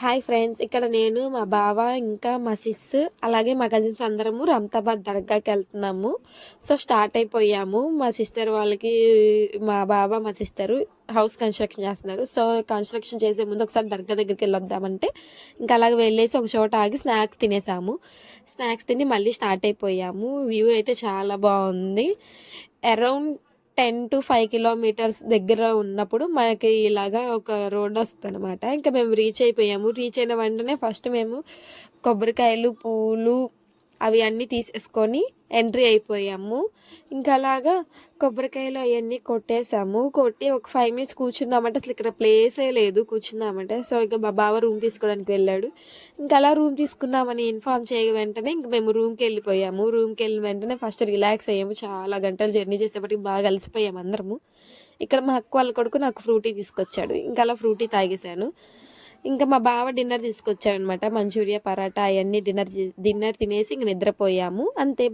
Hi friends, ఇక్కడ నేను మా బావ ఇంకా మా సిస్ అలాగే మా కజిన్స్ అందరము రమ్తాబాద్ దర్గాకి వెళ్తున్నాము. సో స్టార్ట్ అయిపోయాము. మా సిస్టర్ వాళ్ళకి మా బావ మా సిస్టరు హౌస్ కన్స్ట్రక్షన్ చేస్తున్నారు. సో కన్స్ట్రక్షన్ చేసే ముందు ఒకసారి దర్గా దగ్గరికి వెళ్ళొద్దామంటే ఇంకా అలాగే వెళ్ళేసి ఒక చోట ఆగి స్నాక్స్ తినేసాము. స్నాక్స్ తిని మళ్ళీ స్టార్ట్ అయిపోయాము. వ్యూ అయితే చాలా బాగుంది. అరౌండ్ 10 to 5 కిలోమీటర్స్ దగ్గర ఉన్నప్పుడు మనకి ఇలాగా ఒక రోడ్ వస్తుంది అనమాట. ఇంకా మేము రీచ్ అయిపోయాము. రీచ్ అయిన వెంటనే ఫస్ట్ మేము కొబ్బరికాయలు, పూలు అవి అన్నీ తీసేసుకొని ఎంట్రీ అయిపోయాము. ఇంకా అలాగా కొబ్బరికాయలు అవన్నీ కొట్టేసాము. కొట్టి ఒక 5 minutes కూర్చుందామంటే అసలు ఇక్కడ ప్లేసే లేదు కూర్చుందామంటే. సో ఇంకా మా బావ రూమ్ తీసుకోవడానికి వెళ్ళాడు. ఇంకా అలా రూమ్ తీసుకున్నామని ఇన్ఫామ్ చేయ వెంటనే ఇంక మేము రూమ్కి వెళ్ళిపోయాము. రూమ్కి వెళ్ళిన వెంటనే ఫస్ట్ రిలాక్స్ అయ్యాము. చాలా గంటలు జర్నీ చేసేప్పటికి బాగా అలసిపోయాము అందరము. ఇక్కడ మా అక్క వాళ్ళ కొడుకు నాకు ఫ్రూటీ తీసుకొచ్చాడు. ఇంకా అలా ఫ్రూటీ తాగేశాను. ఇంకా మా బావ డిన్నర్ తీసుకొచ్చాడు అనమాట. మంచూరియా, పరాటా అవన్నీ డిన్నర్ తినేసి ఇంక నిద్రపోయాము అంతే.